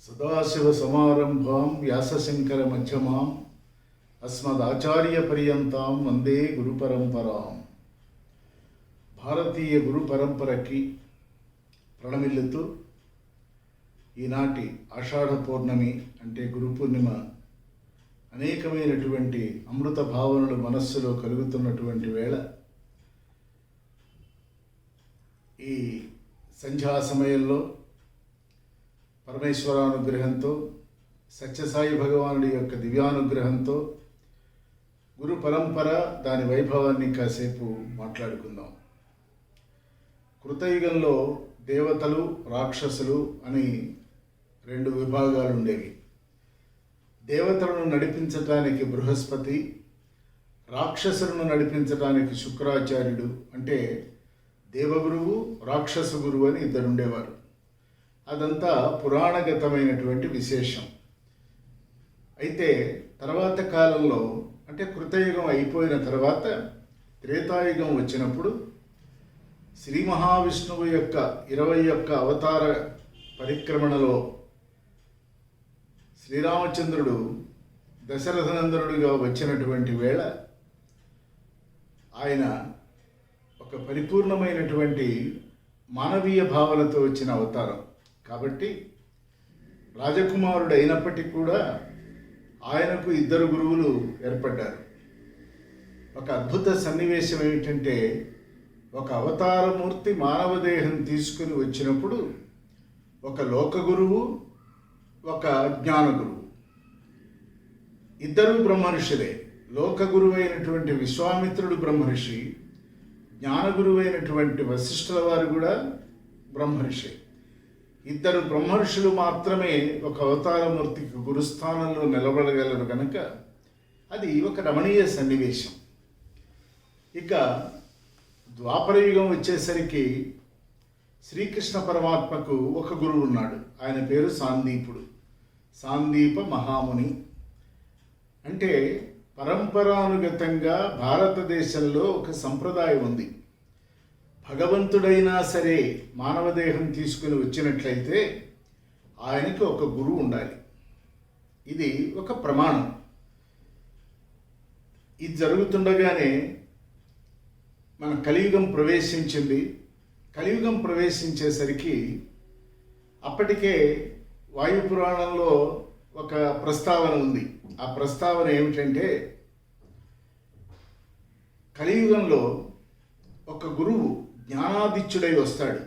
సదాశివసమారంభాం వ్యాసశంకరమధ్యమాం అస్మదాచార్యపర్యంతం వందే గురుపరంపరాం. భారతీయ గురు పరంపరకి ప్రణమిల్లుతూ ఈనాటి ఆషాఢ పౌర్ణమి అంటే గురు పూర్ణిమ అనేకమైనటువంటి అమృత భావనలు మనస్సులో కలుగుతున్నటువంటి వేళ ఈ సంధ్యా సమయంలో పరమేశ్వరానుగ్రహంతో సత్యసాయి భగవానుడి యొక్క దివ్యానుగ్రహంతో గురు పరంపర దాని వైభవాన్ని కాసేపు మాట్లాడుకుందాం. కృతయుగంలో దేవతలు రాక్షసులు అని రెండు విభాగాలు ఉండేవి. దేవతలను నడిపించటానికి బృహస్పతి, రాక్షసులను నడిపించటానికి శుక్రాచార్యుడు అంటే దేవగురువు రాక్షస గురువు అని ఇద్దరు ఉండేవారు. అదంతా పురాణగతమైనటువంటి విశేషం. అయితే తర్వాత కాలంలో అంటే కృతయుగం అయిపోయిన తర్వాత త్రేతాయుగం వచ్చినప్పుడు శ్రీ మహావిష్ణువు యొక్క 21 అవతార పరిక్రమణలో శ్రీరామచంద్రుడు దశరథనందనుడిగా వచ్చినటువంటి వేళ ఆయన ఒక పరిపూర్ణమైనటువంటి మానవీయ భావనతో వచ్చిన అవతారం కాబట్టి రాజకుమారుడు అయినప్పటికీ కూడా ఆయనకు 2 గురువులు ఏర్పడ్డారు. ఒక అద్భుత సన్నివేశం ఏమిటంటే ఒక అవతారమూర్తి మానవ దేహం తీసుకుని వచ్చినప్పుడు ఒక లోక గురువు, ఒక జ్ఞాన గురువు, ఇద్దరు బ్రహ్మర్షులే. లోక గురువు అయినటువంటి విశ్వామిత్రుడు బ్రహ్మర్షి, జ్ఞాన గురువు అయినటువంటి వశిష్ఠుల వారు కూడా బ్రహ్మర్షి. 2 బ్రహ్మర్షులు మాత్రమే ఒక అవతారమూర్తికి గురుస్థానంలో నిలబడగలరు కనుక అది ఒక రమణీయ సన్నివేశం. ఇక ద్వాపరయుగం వచ్చేసరికి శ్రీకృష్ణ పరమాత్మకు ఒక గురువు ఉన్నాడు. ఆయన పేరు సాందీపుడు, సాందీప మహాముని. అంటే పరంపరానుగతంగా భారతదేశంలో ఒక సంప్రదాయం ఉంది. భగవంతుడైనా సరే మానవదేహం తీసుకుని వచ్చినట్లయితే ఆయనకి ఒక గురువు ఉండాలి. ఇది ఒక ప్రమాణం. ఇది జరుగుతుండగానే మన కలియుగం ప్రవేశించింది. కలియుగం ప్రవేశించేసరికి అప్పటికే వాయుపురాణంలో ఒక ప్రస్తావన ఉంది. ఆ ప్రస్తావన ఏమిటంటే కలియుగంలో ఒక గురువు జ్ఞానాదిత్యుడై వస్తాడు,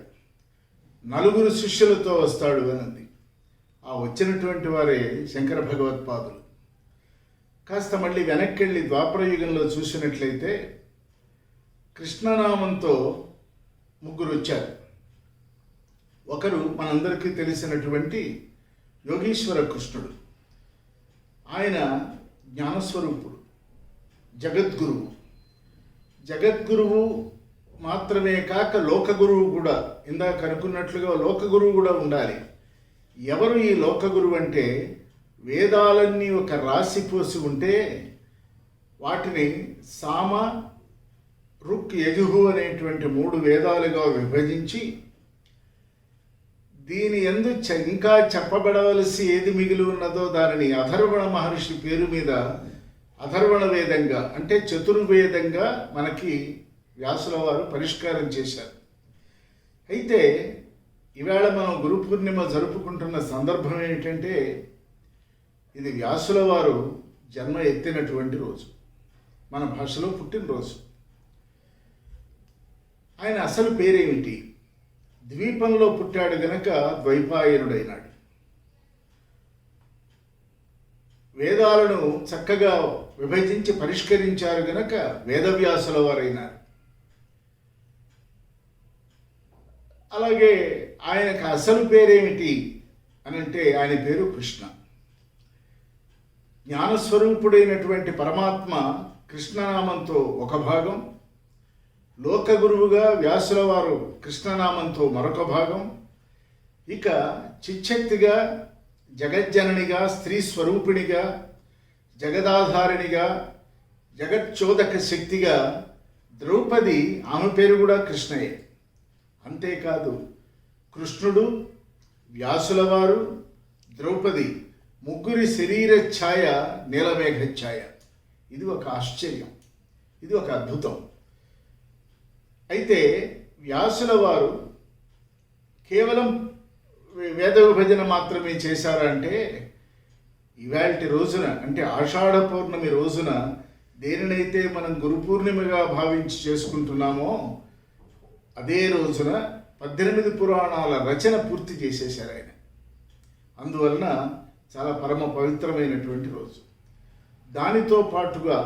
4 శిష్యులతో వస్తాడు అన్నది. ఆ వచ్చినటువంటి వారే శంకర భగవత్పాదులు. కాస్త మళ్ళీ వెనక్కి వెళ్ళి ద్వాపరయుగంలో చూసినట్లయితే కృష్ణనామంతో 3 వచ్చారు. ఒకరు మనందరికీ తెలిసినటువంటి యోగీశ్వర కృష్ణుడు. ఆయన జ్ఞానస్వరూపుడు, జగద్గురువు. జగద్గురువు మాత్రమే కాక లోకగురువు కూడా. ఇందాక అనుకున్నట్లుగా లోకగురువు కూడా ఉండాలి. ఎవరు ఈ లోకగురువు అంటే వేదాలన్నీ ఒక రాశి పోసి ఉంటే వాటిని సామ, రుక్, యజుహు అనేటువంటి 3 వేదాలుగా విభజించి దీని యందు ఇంకా చెప్పబడవలసి ఏది మిగిలి ఉన్నదో దానిని అథర్వణ మహర్షి పేరు మీద అథర్వణ వేదంగా అంటే చతుర్వేదంగా మనకి వ్యాసుల వారు పరిష్కారం చేశారు. అయితే ఈవేళ మనం గురు పూర్ణిమ జరుపుకుంటున్న సందర్భం ఏమిటంటే ఇది వ్యాసుల వారు జన్మ ఎత్తినటువంటి రోజు, మన భాషలో పుట్టినరోజు. ఆయన అసలు పేరేమిటి? ద్వీపంలో పుట్టాడు గనక ద్వైపాయనుడైనాడు. వేదాలను చక్కగా విభజించి పరిష్కరించారు గనక వేదవ్యాసుల వారైనారు. అలాగే ఆయనకు అసలు పేరేమిటి అని అంటే ఆయన పేరు కృష్ణ. జ్ఞానస్వరూపుడైనటువంటి పరమాత్మ కృష్ణనామంతో ఒక భాగం, లోకగురువుగా వ్యాసుల వారు కృష్ణనామంతో మరొక భాగం, ఇక చిచ్చక్తిగా జగజ్జననిగా స్త్రీ స్వరూపిణిగా జగదాధారిణిగా జగచ్చోదక శక్తిగా ద్రౌపది, ఆమె పేరు కూడా కృష్ణయే. అంతేకాదు కృష్ణుడు, వ్యాసుల వారు, ద్రౌపది ముగ్గురి శరీర ఛాయ నీలమేఘ ఛాయ. ఇది ఒక ఆశ్చర్యం, ఇది ఒక అద్భుతం. అయితే వ్యాసుల వారు కేవలం వేద విభజన మాత్రమే చేశారంటే, ఇవాల్టి రోజున అంటే ఆషాఢ పౌర్ణమి రోజున దేనినైతే మనం గురు పూర్ణిమగా భావించి చేసుకుంటున్నామో అదే రోజున 18 పురాణాల రచన పూర్తి చేసేశారు ఆయన. అందువలన చాలా పరమ పవిత్రమైనటువంటి రోజు. దానితో పాటుగా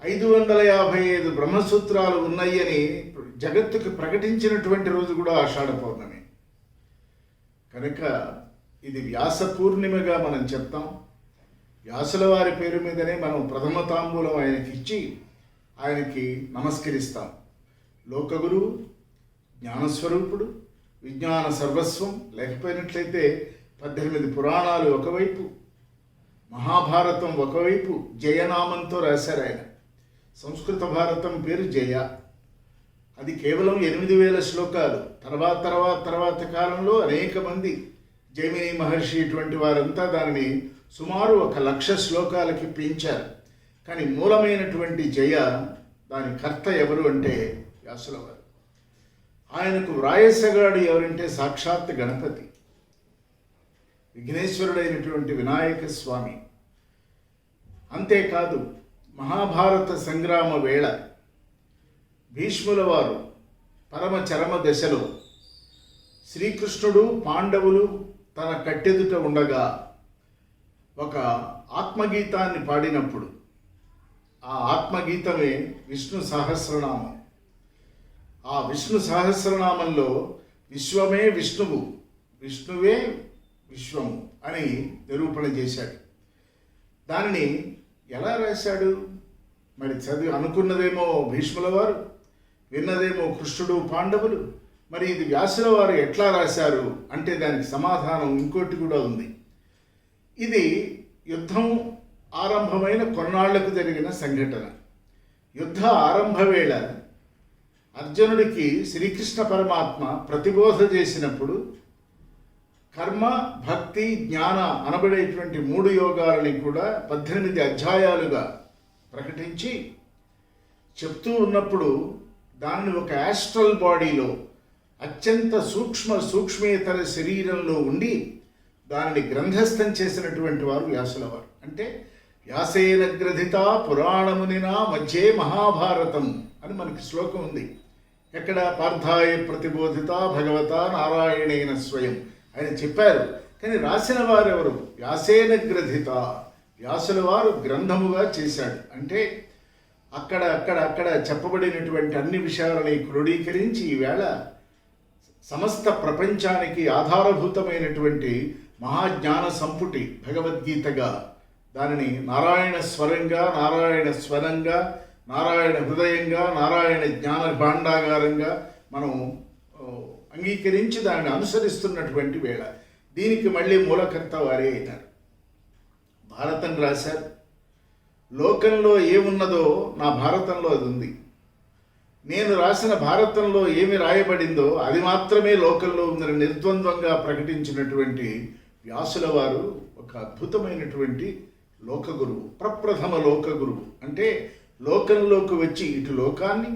555 బ్రహ్మసూత్రాలు ఉన్నాయని జగత్తుకు ప్రకటించినటువంటి రోజు కూడా ఆషాఢ పౌర్ణమి. కనుక ఇది వ్యాస పూర్ణిమగా మనం చెప్తాం. వ్యాసుల వారి పేరు మీదనే మనం ప్రథమ తాంబూలం ఆయనకి ఇచ్చి ఆయనకి నమస్కరిస్తాం. లోకగురువు, జ్ఞానస్వరూపుడు, విజ్ఞాన సర్వస్వం. లేకపోయినట్లయితే 18 పురాణాలు ఒకవైపు, మహాభారతం ఒకవైపు జయనామంతో రాశారు ఆయన. సంస్కృత భారతం పేరు జయ. అది కేవలం 8000 శ్లోకాలు. తర్వాత కాలంలో అనేక మంది, జైమిని మహర్షి ఇటువంటి వారంతా దానిని సుమారు 1,00,000 శ్లోకాలకి పెంచారు. కానీ మూలమైనటువంటి జయ, దాని కర్త ఎవరు అంటే వ్యాసుల వారు. ఆయనకు వ్రాయసగాడు ఎవరంటే సాక్షాత్ గణపతి, విఘ్నేశ్వరుడైనటువంటి వినాయక స్వామి. అంతేకాదు మహాభారత సంగ్రామ వేళ భీష్ముల వారు పరమ చరమ దశలో శ్రీకృష్ణుడు, పాండవులు తన కట్టెదుట ఉండగా ఒక ఆత్మగీతాన్ని పాడినప్పుడు, ఆ ఆత్మగీతమే విష్ణు సహస్రనామం. ఆ విష్ణు సహస్రనామంలో విశ్వమే విష్ణువు, విష్ణువే విశ్వము అని నిరూపణ చేశాడు. దానిని ఎలా రాశాడు? మరి చదివి అనుకున్నదేమో భీష్ముల వారు, విన్నదేమో కృష్ణుడు, పాండవులు. మరి ఇది వ్యాసుల వారు ఎట్లా రాశారు అంటే దానికి సమాధానం ఇంకోటి కూడా ఉంది. ఇది యుద్ధం ఆరంభమైన కొన్నాళ్లకు జరిగిన సంఘటన. యుద్ధ ఆరంభ వేళ అర్జునుడికి శ్రీకృష్ణ పరమాత్మ ప్రతిబోధ చేసినప్పుడు కర్మ, భక్తి, జ్ఞాన అనబడేటువంటి 3 యోగాలని కూడా 18 అధ్యాయాలుగా ప్రకటించి చెప్తూ ఉన్నప్పుడు దానిని ఒక యాస్ట్రల్ బాడీలో, అత్యంత సూక్ష్మేతర శరీరంలో ఉండి దానిని గ్రంథస్థం చేసినటువంటి వారు వ్యాసుల వారు. అంటే వ్యాసేన గ్రథిత పురాణమునినా మధ్యే మహాభారతం అని మనకి శ్లోకం ఉంది. ఎక్కడ? పార్థాయ ప్రతిబోధిత భగవత నారాయణేన స్వయం ఆయన చెప్పారు. కానీ రాసిన వారు ఎవరు? వ్యాసేన గ్రథిత, వ్యాసుల వారు గ్రంథముగా చేశాడు. అంటే అక్కడ చెప్పబడినటువంటి అన్ని విషయాలని క్రోడీకరించి ఈవేళ సమస్త ప్రపంచానికి ఆధారభూతమైనటువంటి మహాజ్ఞాన సంపుటి భగవద్గీతగా, దానిని నారాయణ స్వరంగా, నారాయణ స్వరంగా, నారాయణ హృదయంగా, నారాయణ జ్ఞాన భాండాగారంగా మనం అంగీకరించి దానిని అనుసరిస్తున్నటువంటి వేళ. దీనికి మళ్ళీ మూలకర్త వారే అయినారు. భారతం రాశారు. లోకంలో ఏమున్నదో నా భారతంలో అది ఉంది. నేను రాసిన భారతంలో ఏమి రాయబడిందో అది మాత్రమే లోకంలో ఉందని నిర్ద్వంద్వంగా ప్రకటించినటువంటి వ్యాసుల వారు ఒక అద్భుతమైనటువంటి లోకగురువు, ప్రప్రథమ లోకగురువు. అంటే లోకంలోకి వచ్చి ఇటు లోకాన్ని,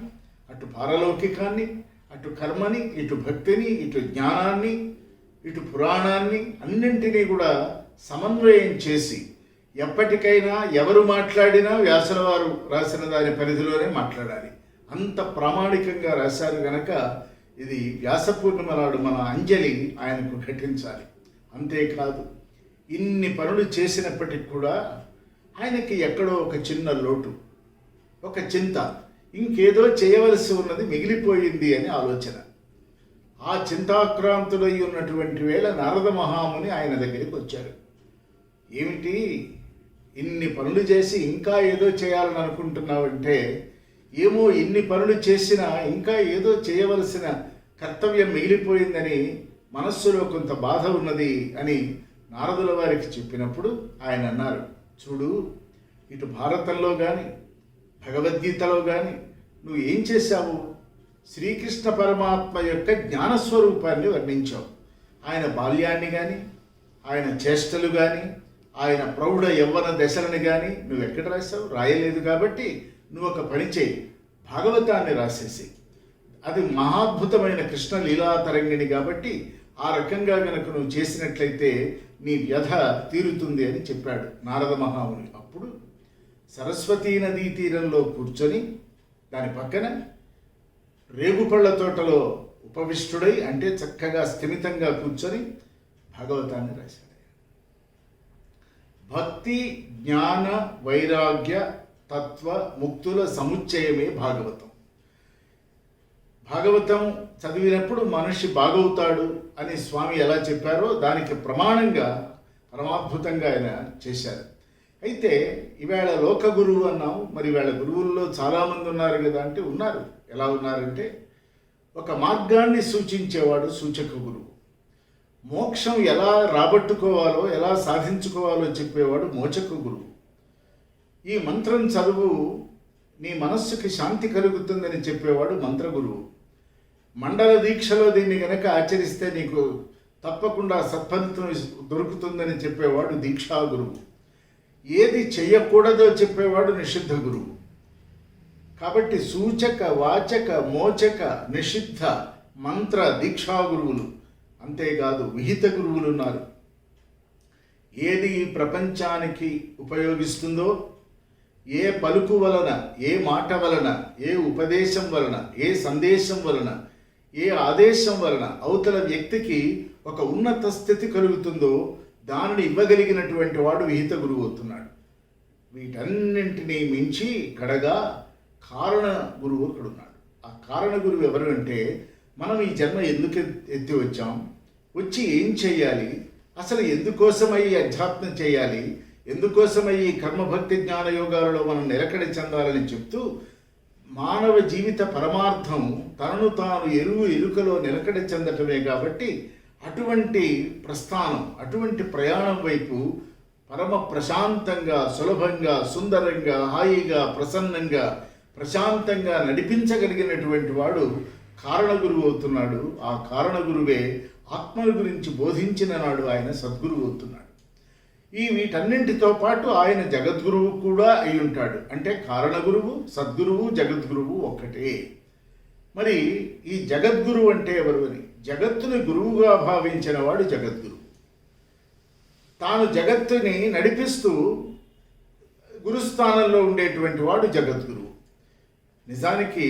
అటు పారలౌకికాన్ని, అటు కర్మని, ఇటు భక్తిని, ఇటు జ్ఞానాన్ని, ఇటు పురాణాన్ని అన్నింటినీ కూడా సమన్వయం చేసి ఎప్పటికైనా ఎవరు మాట్లాడినా వ్యాసుల వారు రాసిన దాని పరిధిలోనే మాట్లాడాలి. అంత ప్రామాణికంగా రాశారు గనక ఇది వ్యాస పూర్ణిమ నాడు మన అంజలి ఆయనకు ఘటించాలి. అంతేకాదు ఇన్ని పనులు చేసినప్పటికి కూడా ఆయనకి ఎక్కడో ఒక చిన్న లోటు, ఒక చింత, ఇంకేదో చేయవలసి ఉన్నది మిగిలిపోయింది అని ఆలోచన. ఆ చింతాక్రాంతుడై ఉన్నటువంటి వేళ నారద మహాముని ఆయన దగ్గరికి వచ్చారు. ఏమిటి ఇన్ని పనులు చేసి ఇంకా ఏదో చేయాలని అనుకుంటున్నావంటే, ఏమో ఇన్ని పనులు చేసినా ఇంకా ఏదో చేయవలసిన కర్తవ్యం మిగిలిపోయిందని మనస్సులో కొంత బాధ ఉన్నది అని నారదుల వారికి చెప్పినప్పుడు ఆయన అన్నారు, చూడు, ఇటు భారతంలో కానీ భగవద్గీతలో కానీ నువ్వు ఏం చేశావు? శ్రీకృష్ణ పరమాత్మ యొక్క జ్ఞానస్వరూపాన్ని వర్ణించావు. ఆయన బాల్యాన్ని కానీ, ఆయన చేష్టలు కానీ, ఆయన ప్రౌఢ యవ్వన దశలను కానీ నువ్వు ఎక్కడ రాశావు? రాయలేదు. కాబట్టి నువ్వు ఒక పని చేయి, భాగవతాన్ని రాసేసి. అది మహాద్భుతమైన కృష్ణ లీలా తరంగిణి కాబట్టి ఆ రకంగా గనక నువ్వు చేసినట్లయితే నీ వ్యధ తీరుతుంది అని చెప్పాడు నారద మహాముని. అప్పుడు సరస్వతీ నదీ తీరంలో కూర్చొని దాని పక్కన రేగుపళ్ళ తోటలో ఉపవిష్టుడై, అంటే చక్కగా స్థిమితంగా కూర్చొని భాగవతాన్ని రాశాడు. భక్తి, జ్ఞాన, వైరాగ్య, తత్వ, ముక్తుల సముచ్చయమే భాగవతం. భాగవతం చదివినప్పుడు మనిషి బాగవుతాడు అని స్వామి ఎలా చెప్పారో దానికి ప్రమాణంగా పరమాద్భుతంగా ఆయన చేశారు. అయితే ఈవేళ లోక గురువు అన్నాము. మరి ఈవేళ గురువుల్లో చాలామంది ఉన్నారు కదా అంటే ఉన్నారు. ఎలా ఉన్నారంటే, ఒక మార్గాన్ని సూచించేవాడు సూచక గురువు, మోక్షం ఎలా రాబట్టుకోవాలో ఎలా సాధించుకోవాలో చెప్పేవాడు మోచక గురువు, ఈ మంత్రం చదువు నీ మనస్సుకి శాంతి కలుగుతుందని చెప్పేవాడు మంత్ర గురువు, మండల దీక్షలో దీన్ని గనక ఆచరిస్తే నీకు తప్పకుండా సత్ఫలితం దొరుకుతుందని చెప్పేవాడు దీక్షా గురువు, ఏది చెయ్యకూడదో చెప్పేవాడు నిషిద్ధ గురువు. కాబట్టి సూచక, వాచక, మోచక, నిషిద్ధ, మంత్ర, దీక్షా గురువులు, అంతేకాదు విహిత గురువులు ఉన్నారు. ఏది ఈ ప్రపంచానికి ఉపయోగిస్తుందో, ఏ పలుకు వలన, ఏ మాట వలన, ఏ ఉపదేశం వలన, ఏ సందేశం వలన, ఏ ఆదేశం వలన అవతల వ్యక్తికి ఒక ఉన్నత స్థితి కలుగుతుందో దానిని ఇవ్వగలిగినటువంటి వాడు విహిత గురువు అవుతున్నాడు. వీటన్నింటినీ మించి కడగా కారణ గురువు ఒకడున్నాడు. ఆ కారణ గురువు ఎవరు అంటే, మనం ఈ జన్మ ఎందుకు ఎత్తి వచ్చాం, వచ్చి ఏం చేయాలి, అసలు ఎందుకోసమై అధ్యాత్మం చేయాలి, ఎందుకోసమై ఈ కర్మభక్తి జ్ఞాన యోగాలలో మనం నిలకడ చెందాలని చెప్తూ మానవ జీవిత పరమార్థం తనను తాను ఎరుకలో నిలకడ చెందటమే. కాబట్టి అటువంటి ప్రస్థానం, అటువంటి ప్రయాణం వైపు పరమ ప్రశాంతంగా, సులభంగా, సుందరంగా, హాయిగా, ప్రసన్నంగా, ప్రశాంతంగా నడిపించగలిగినటువంటి వాడు కారణ గురువు అవుతున్నాడు. ఆ కారణ గురువే ఆత్మల గురించి బోధించిన నాడు ఆయన సద్గురువు అవుతున్నాడు. వీటన్నింటితో పాటు ఆయన జగద్గురువు కూడా అయి ఉంటాడు. అంటే కారణ గురువు, సద్గురువు, జగద్గురువు ఒక్కటే. మరి ఈ జగద్గురువు అంటే ఎవరు అని, జగత్తుని గురువుగా భావించిన వాడు జగద్గురువు. తాను జగత్తుని నడిపిస్తూ గురుస్థానంలో ఉండేటువంటి వాడు జగద్గురువు. నిజానికి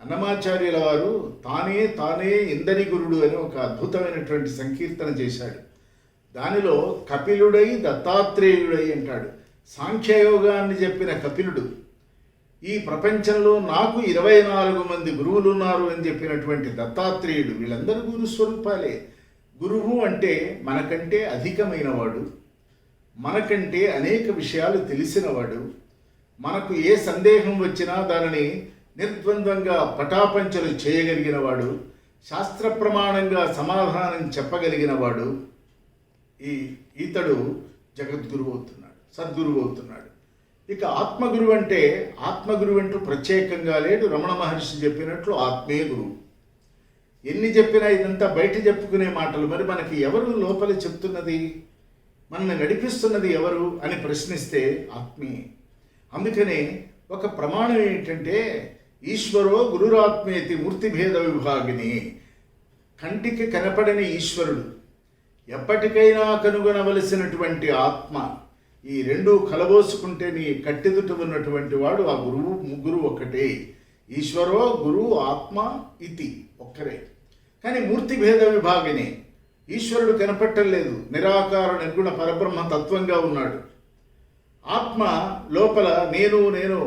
అన్నమాచార్యుల వారు తానే ఇందరి గురుడు అని ఒక అద్భుతమైనటువంటి సంకీర్తన చేశాడు. దానిలో కపిలుడై దత్తాత్రేయుడై అంటాడు. సాంఖ్యయోగాన్ని చెప్పిన కపిలుడు, ఈ ప్రపంచంలో నాకు 24 మంది గురువులు ఉన్నారు అని చెప్పినటువంటి దత్తాత్రేయుడు, వీళ్ళందరూ గురు స్వరూపాలే. గురువు అంటే మనకంటే అధికమైనవాడు, మనకంటే అనేక విషయాలు తెలిసినవాడు, మనకు ఏ సందేహం వచ్చినా దానిని నిర్ద్వంద్వంగా పటాపంచలు చేయగలిగినవాడు, శాస్త్ర ప్రమాణంగా సమాధానం చెప్పగలిగినవాడు. ఈతడు జగద్గురువు అవుతున్నాడు, సద్గురువు అవుతున్నాడు. ఇక ఆత్మగురువు అంటే, ఆత్మగురువు అంటూ ప్రత్యేకంగా లేడు. రమణ మహర్షి చెప్పినట్లు ఆత్మే గురువు. ఎన్ని చెప్పినా ఇదంతా బయట చెప్పుకునే మాటలు. మరి మనకి ఎవరు లోపల చెప్తున్నది, మనల్ని నడిపిస్తున్నది ఎవరు అని ప్రశ్నిస్తే ఆత్మే. అందుకనే ఒక ప్రమాణం ఏంటంటే, ఈశ్వరో గురురాత్మేతి మూర్తిభేద విభాగిని. కంటికి కనపడని ఈశ్వరుడు, ఎప్పటికైనా కనుగొనవలసినటువంటి ఆత్మ, ఈ రెండు కలబోసుకుంటే నీ కట్టెదుట ఉన్నటువంటి వాడు ఆ గురువు. ముగ్గురు ఒక్కటే. ఈశ్వరో గురు ఆత్మ ఇతి ఒక్కరే. కానీ మూర్తి భేద విభాగిని, ఈశ్వరుడు కనపట్టలేదు, నిరాకార నిర్గుణ పరబ్రహ్మ తత్వంగా ఉన్నాడు. ఆత్మ లోపల నేను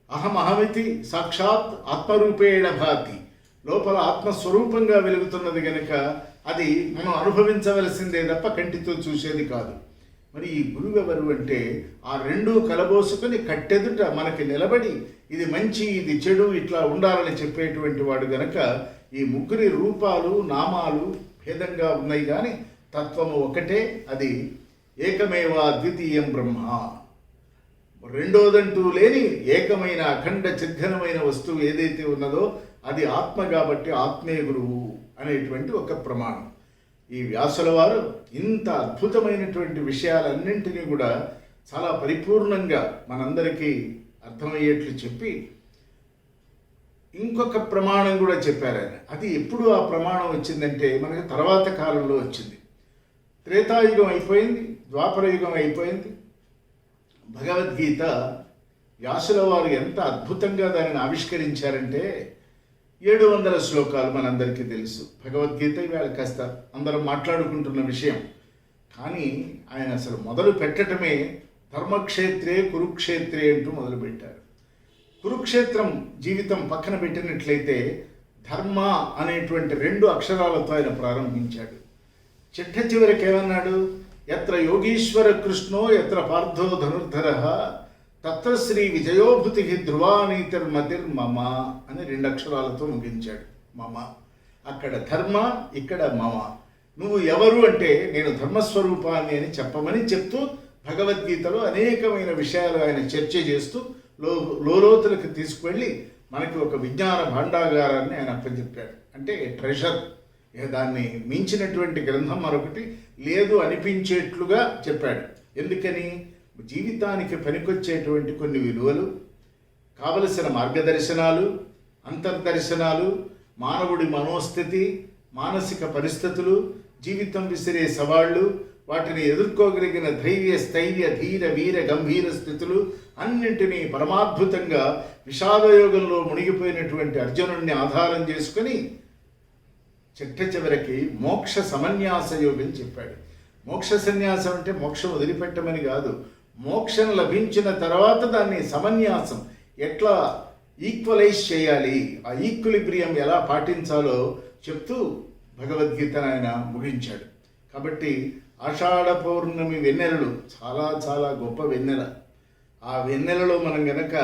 అహమహమితి సాక్షాత్ ఆత్మరూపేణ భాతి, లోపల ఆత్మస్వరూపంగా వెలుగుతున్నది గనక అది మనం అనుభవించవలసిందే తప్ప కంటితో చూసేది కాదు. మరి ఈ గురువు ఎవరు అంటే, ఆ రెండూ కలబోసుకొని కట్టెదుట మనకి నిలబడి ఇది మంచి, ఇది చెడు, ఇట్లా ఉండాలని చెప్పేటువంటి వాడు గనక ఈ ముగ్గురి రూపాలు, నామాలు భేదంగా ఉన్నాయి కానీ తత్వము ఒకటే. అది ఏకమేవా ద్వితీయం బ్రహ్మ. రెండోదంటూ లేని ఏకమైన అఖండ చిద్ఘనమైన వస్తువు ఏదైతే ఉన్నదో అది ఆత్మ కాబట్టి ఆత్మే గురువు అనేటువంటి ఒక ప్రమాణం. ఈ వ్యాసుల వారు ఇంత అద్భుతమైనటువంటి విషయాలన్నింటినీ కూడా చాలా పరిపూర్ణంగా మనందరికీ అర్థమయ్యేట్లు చెప్పి ఇంకొక ప్రమాణం కూడా చెప్పారు ఆయన. అది ఎప్పుడు ఆ ప్రమాణం వచ్చిందంటే మనకి తర్వాత కాలంలో వచ్చింది. త్రేతాయుగం అయిపోయింది, ద్వాపర యుగం అయిపోయింది. భగవద్గీత వ్యాసుల వారు ఎంత అద్భుతంగా దానిని ఆవిష్కరించారంటే 700 శ్లోకాలు మనందరికీ తెలుసు. భగవద్గీత ఇవాళ కాస్త అందరం మాట్లాడుకుంటున్న విషయం. కానీ ఆయన అసలు మొదలు పెట్టడమే ధర్మక్షేత్రే కురుక్షేత్రే అంటూ మొదలుపెట్టారు. కురుక్షేత్రం జీవితం పక్కన పెట్టినట్లయితే ధర్మ అనేటువంటి 2 అక్షరాలతో ఆయన ప్రారంభించాడు. చిట్ట చివరికి ఏమన్నాడు? ఎత్ర యోగీశ్వర కృష్ణో ఎత్ర పార్థో ధనుర్ధర తత్ర శ్రీ విజయోభూతి ధ్రువానీతిర్మతిర్మమ అని 2 అక్షరాలతో ముగించాడు. మమ, అక్కడ ధర్మ, ఇక్కడ మమ. నువ్వు ఎవరు అంటే నేను ధర్మస్వరూపాన్ని అని చెప్పమని చెప్తూ భగవద్గీతలో అనేకమైన విషయాలు ఆయన చర్చ చేస్తూ లోతులకు తీసుకువెళ్ళి మనకి ఒక విజ్ఞాన భాండాగారాన్ని ఆయన అప్పచెప్పాడు. అంటే ట్రెషర్, దాన్ని మించినటువంటి గ్రంథం మరొకటి లేదు అనిపించేట్లుగా చెప్పాడు. ఎందుకని? జీవితానికి పనికొచ్చేటువంటి కొన్ని విలువలు, కావలసిన మార్గదర్శనాలు, అంతర్దర్శనాలు, మానవుడి మనోస్థితి, మానసిక పరిస్థితులు, జీవితం విసిరే సవాళ్ళు, వాటిని ఎదుర్కోగలిగిన ధైర్య స్థైర్య ధీర వీర గంభీర స్థితులు అన్నింటినీ పరమాద్భుతంగా విషాదయోగంలో మునిగిపోయినటువంటి అర్జునుడిని ఆధారం చేసుకుని చిట్ట చివరికి మోక్ష సమన్యాస యోగం చెప్పాడు. మోక్ష సన్యాసం అంటే మోక్షం వదిలిపెట్టమని కాదు, మోక్షం లభించిన తర్వాత దాన్ని సమన్యాసం ఎట్లా ఈక్వలైజ్ చేయాలి, ఆ ఈక్విలిబ్రియం ఎలా పాటించాలో చెప్తూ భగవద్గీతను ఆయన ముగించాడు. కాబట్టి ఆషాఢ పౌర్ణమి వెన్నెలలు చాలా చాలా గొప్ప వెన్నెల. ఆ వెన్నెలలో మనం గనక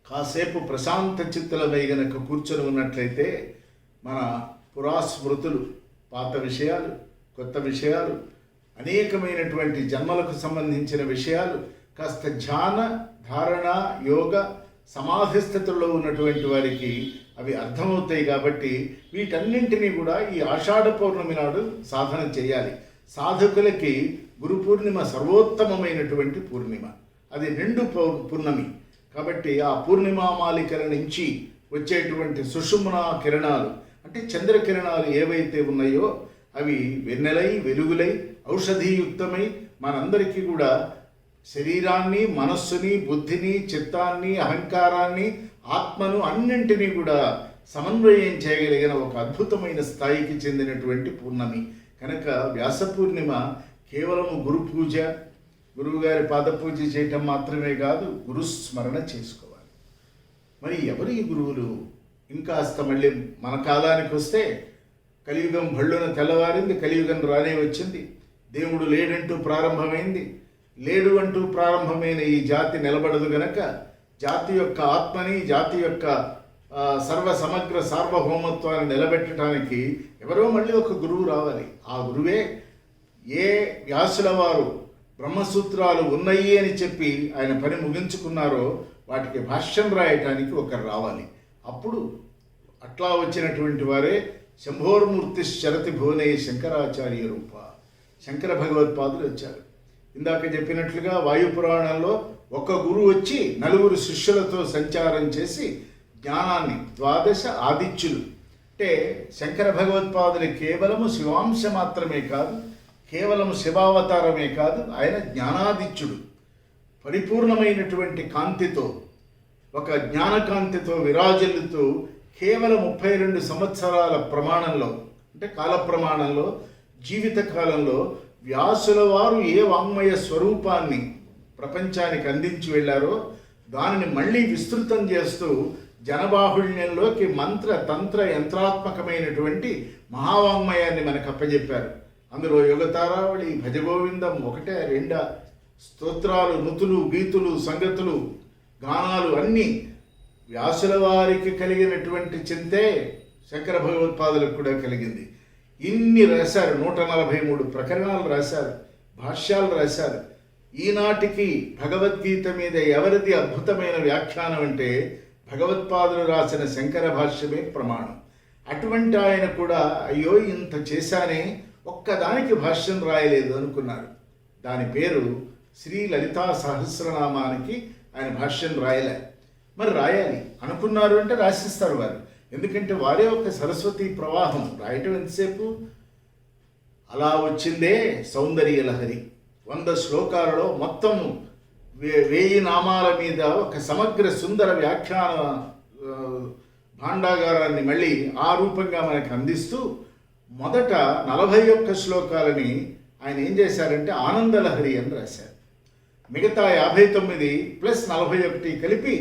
కాసేపు ప్రశాంత చిత్తులమై గనక కూర్చొని ఉన్నట్లయితే మన పురాస్మృతులు, పాత విషయాలు, కొత్త విషయాలు, అనేకమైనటువంటి జన్మలకు సంబంధించిన విషయాలు కాస్త ధ్యాన ధారణ యోగ సమాధి స్థితుల్లో ఉన్నటువంటి వారికి అవి అర్థమవుతాయి. కాబట్టి వీటన్నింటినీ కూడా ఈ ఆషాఢ పౌర్ణమి నాడు సాధన చేయాలి. సాధకులకి గురు పూర్ణిమ సర్వోత్తమమైనటువంటి పూర్ణిమ. అది 2 పూర్ణమి కాబట్టి ఆ పూర్ణిమామాలికల నుంచి వచ్చేటువంటి సుషుమ్నా కిరణాలు అంటే చంద్రకిరణాలు ఏవైతే ఉన్నాయో అవి వెన్నెలై వెలుగులై ఔషధీయుక్తమై మనందరికీ కూడా శరీరాన్ని, మనస్సుని, బుద్ధిని, చిత్తాన్ని, అహంకారాన్ని, ఆత్మను అన్నింటినీ కూడా సమన్వయం చేయగలిగిన ఒక అద్భుతమైన స్థాయికి చెందినటువంటి పూర్ణమి. కనుక వ్యాస పూర్ణిమ కేవలము గురు పూజ, గురువుగారి పాదపూజ చేయటం మాత్రమే కాదు, గురుస్మరణ చేసుకోవాలి. మరి ఎవరి గురువులు? ఇంకాస్త మళ్ళీ మన కాలానికి వస్తే కలియుగం భళ్ళున తెల్లవారింది, కలియుగం రానే వచ్చింది. దేవుడు లేడంటూ ప్రారంభమైంది. లేడు అంటూ ప్రారంభమైన ఈ జాతి నిలబడదు గనక జాతి యొక్క ఆత్మని, జాతి యొక్క సర్వ సమగ్ర సార్వభౌమత్వాన్ని నిలబెట్టడానికి ఎవరో మళ్ళీ ఒక గురువు రావాలి. ఆ గురువే ఏ వ్యాసుల వారు బ్రహ్మసూత్రాలు ఉన్నాయి అని చెప్పి ఆయన పని ముగించుకున్నారో వాటికి భాష్యం రాయటానికి ఒకరు రావాలి. అప్పుడు అట్లా వచ్చినటువంటి వారే శంభోర్మూర్తి శరతి భువనే శంకరాచార్య రూప శంకర భగవత్పాదులు వచ్చారు. ఇందాక చెప్పినట్లుగా వాయుపురాణంలో ఒక గురువు వచ్చి 4 శిష్యులతో సంచారం చేసి జ్ఞానాన్ని 12 ఆదిత్యులు అంటే శంకర భగవత్పాదులు కేవలము శివాంశ మాత్రమే కాదు, కేవలం శివావతారమే కాదు, ఆయన జ్ఞానాదిత్యుడు. పరిపూర్ణమైనటువంటి కాంతితో, ఒక జ్ఞానకాంతితో విరాజిల్లుతూ కేవలం 32 సంవత్సరాల ప్రమాణంలో అంటే కాల ప్రమాణంలో జీవిత కాలంలో వ్యాసుల వారు ఏ వాంగ్మయ స్వరూపాన్ని ప్రపంచానికి అందించి వెళ్ళారో దానిని మళ్ళీ విస్తృతం చేస్తూ జనబాహుళ్యంలోకి మంత్ర తంత్ర యంత్రాత్మకమైనటువంటి మహావాంగ్మయాన్ని మనకు అప్పచెప్పారు. అందులో యుగతారావళి, భజగోవిందం, 1, 2 స్తోత్రాలు, నుతులు, గీతులు, సంగతులు, గానాలు అన్నీ వ్యాసుల వారికి కలిగినటువంటి చింతే శంకర భగవత్పాదులకు కూడా కలిగింది. ఇన్ని రాశారు, 143 ప్రకరణాలు రాశారు, భాష్యాలు రాశారు. ఈనాటికి భగవద్గీత మీద ఎవరిది అద్భుతమైన వ్యాఖ్యానం అంటే భగవత్పాదులు రాసిన శంకర భాష్యమే ప్రమాణం. అటువంటి ఆయన కూడా అయ్యో ఇంత చేశానే ఒక్కదానికి భాష్యం రాయలేదు అనుకున్నారు. దాని పేరు శ్రీ లలితా సహస్రనామానికి ఆయన భాష్యం రాయలే. మరి రాయాలి అనుకున్నారు అంటే రాసిస్తారు వారు, ఎందుకంటే వారే ఒక సరస్వతి ప్రవాహం. రాయటం ఎంతసేపు? అలా వచ్చిందే సౌందర్య లహరి. 100 శ్లోకాలలో మొత్తం 1000 నామాల మీద ఒక సమగ్ర సుందర వ్యాఖ్యాన భాండాగారాన్ని మళ్ళీ ఆ రూపంగా మనకు అందిస్తూ మొదట 41 శ్లోకాలని ఆయన ఏం చేశారంటే ఆనందలహరి అని రాశారు. మిగతా 59 ప్లస్ 41 కలిపి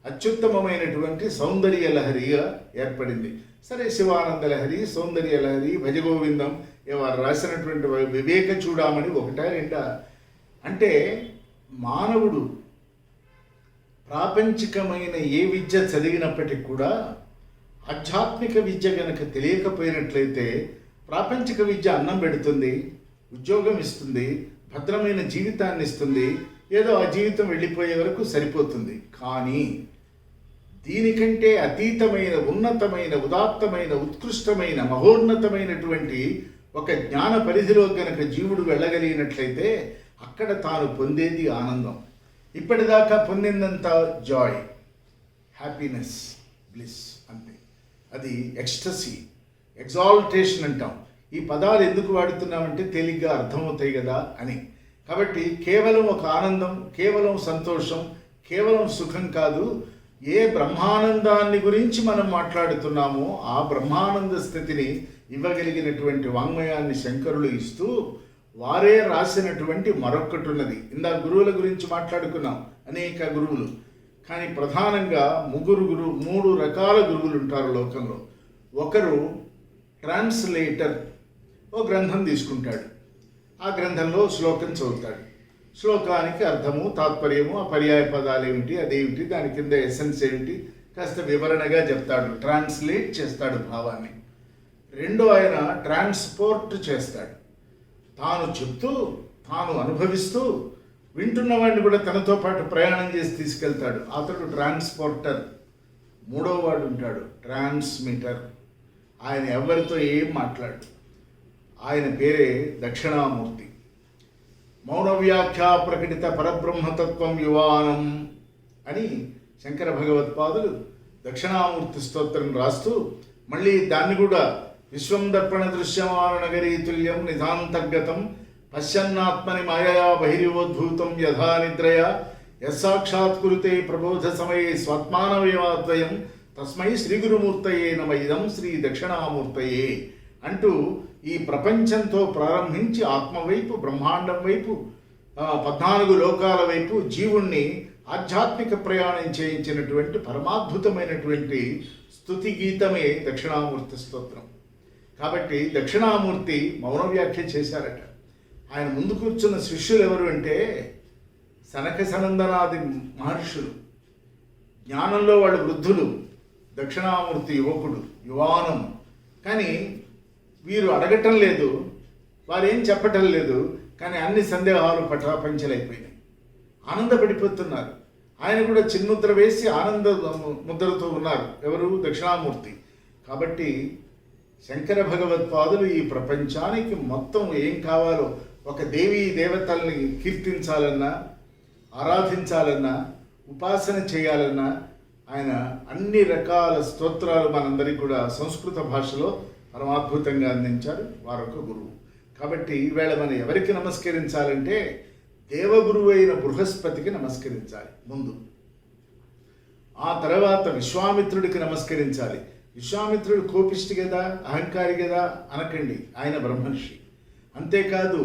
అత్యుత్తమమైనటువంటి సౌందర్య లహరిగా ఏర్పడింది. సరే, శివానంద లహరి, సౌందర్య లహరి, భజగోవిందం వారు రాసినటువంటి వివేక చూడామణి ఒకటా రెండా? అంటే మానవుడు ప్రాపంచికమైన ఏ విద్య చదివినప్పటికీ కూడా ఆధ్యాత్మిక విద్య కనుక తెలియకపోయినట్లయితే ప్రాపంచిక విద్య అన్నం పెడుతుంది, ఉద్యోగం ఇస్తుంది, భద్రమైన జీవితాన్ని ఇస్తుంది, ఏదో ఆ జీవితం వెళ్ళిపోయే వరకు సరిపోతుంది. కానీ దీనికంటే అతీతమైన, ఉన్నతమైన, ఉదాత్తమైన, ఉత్కృష్టమైన, మహోన్నతమైనటువంటి ఒక జ్ఞాన పరిధిలో కనుక జీవుడు వెళ్ళగలిగినట్లయితే అక్కడ తాను పొందేది ఆనందం. ఇప్పటిదాకా పొందిందంతా జాయ్, హ్యాపీనెస్, బ్లిస్ అంతే. అది ఎక్స్టసీ, ఎగ్జాల్టేషన్ అంటాం. ఈ పదాలు ఎందుకు వాడుతున్నామంటే తేలిగ్గా అర్థమవుతాయి కదా అని. కాబట్టి కేవలం ఒక ఆనందం, కేవలం సంతోషం, కేవలం సుఖం కాదు. ఏ బ్రహ్మానందాన్ని గురించి మనం మాట్లాడుతున్నామో ఆ బ్రహ్మానంద స్థితిని ఇవ్వగలిగినటువంటి వాంగ్మయాన్ని శంకరులు ఇస్తూ వారే రాసినటువంటి మరొక్కటి ఉన్నది. ఇందాక గురువుల గురించి మాట్లాడుకున్నాం, అనేక గురువులు. కానీ ప్రధానంగా 3 రకాల గురువులు ఉంటారు లోకంలో. ఒకరు ట్రాన్స్లేటర్, ఓ గ్రంథం తీసుకుంటాడు, ఆ గ్రంథంలో శ్లోకం చదువుతాడు, శ్లోకానికి అర్థము, తాత్పర్యము, ఆ పర్యాయ పదాలు ఏమిటి, అదేమిటి, దాని కింద ఎసెన్స్ ఏమిటి కాస్త వివరణగా చెప్తాడు, ట్రాన్స్లేట్ చేస్తాడు భావాన్ని. రెండో ఆయన ట్రాన్స్పోర్ట్ చేస్తాడు, తాను చెప్తూ, తాను అనుభవిస్తూ వింటున్నవాడిని కూడా తనతో పాటు ప్రయాణం చేసి తీసుకెళ్తాడు, అతడు ట్రాన్స్పోర్టర్. మూడో వాడు ఉంటాడు ట్రాన్స్మిటర్, ఆయన ఎవరితో ఏం మాట్లాడు, ఆయన పేరే దక్షిణామూర్తి. మౌన వ్యాఖ్యా ప్రకటిత పరబ్రహ్మతత్వం యువానం అని శంకర భగవత్పాదులు దక్షిణామూర్తి స్తోత్రం రాస్తూ మళ్ళీ దాన్ని కూడా విశ్వం దర్పణ దృశ్యమాన నగరీ తుల్యం నిధాంతర్గతం పశ్యన్నాత్మని మాయయా బహిరివోద్భూతం యథా నిద్రయా యస్సాక్షాత్కురుతే ప్రబోధ సమయే స్వాత్మానమేవాద్వయం తస్మై శ్రీ గురుమూర్తయే నమ ఇదం శ్రీ దక్షిణామూర్తయే అంటూ ఈ ప్రపంచంతో ప్రారంభించి ఆత్మ వైపు, బ్రహ్మాండం వైపు, 14 లోకాల వైపు జీవుణ్ణి ఆధ్యాత్మిక ప్రయాణం చేయించినటువంటి పరమాద్భుతమైనటువంటి స్తుతి గీతమే దక్షిణామూర్తి స్తోత్రం. కాబట్టి దక్షిణామూర్తి మౌన వ్యాఖ్య చేశారట. ఆయన ముందు కూర్చున్న శిష్యులు ఎవరు అంటే సనక సనందనాది మహర్షులు. జ్ఞానంలో వాళ్ళు వృద్ధులు, దక్షిణామూర్తి యువకుడు, యువానం. కానీ వీరు అడగటం లేదు, వారేం చెప్పటం లేదు, కానీ అన్ని సందేహాలు పటాపంచలైపోయినాయి. ఆనందపడిపోతున్నారు. ఆయన కూడా చిన్ముద్ర వేసి ఆనంద ముద్రతో ఉన్నారు. ఎవరు? దక్షిణామూర్తి. కాబట్టి శంకర భగవత్పాదులు ఈ ప్రపంచానికి మొత్తం ఏం కావాలో, ఒక దేవీ దేవతల్ని కీర్తించాలన్నా, ఆరాధించాలన్నా, ఉపాసన చేయాలన్నా ఆయన అన్ని రకాల స్తోత్రాలు మనందరికీ కూడా సంస్కృత భాషలో పరమాద్భుతంగా అందించారు. వారొక గురువు. కాబట్టి ఈవేళ మనం ఎవరికి నమస్కరించాలంటే దేవగురువు అయిన బృహస్పతికి నమస్కరించాలి ముందు. ఆ తర్వాత విశ్వామిత్రుడికి నమస్కరించాలి. విశ్వామిత్రుడు కోపిష్టి కదా, అహంకారి కదా అనకండి, ఆయన బ్రహ్మర్షి. అంతేకాదు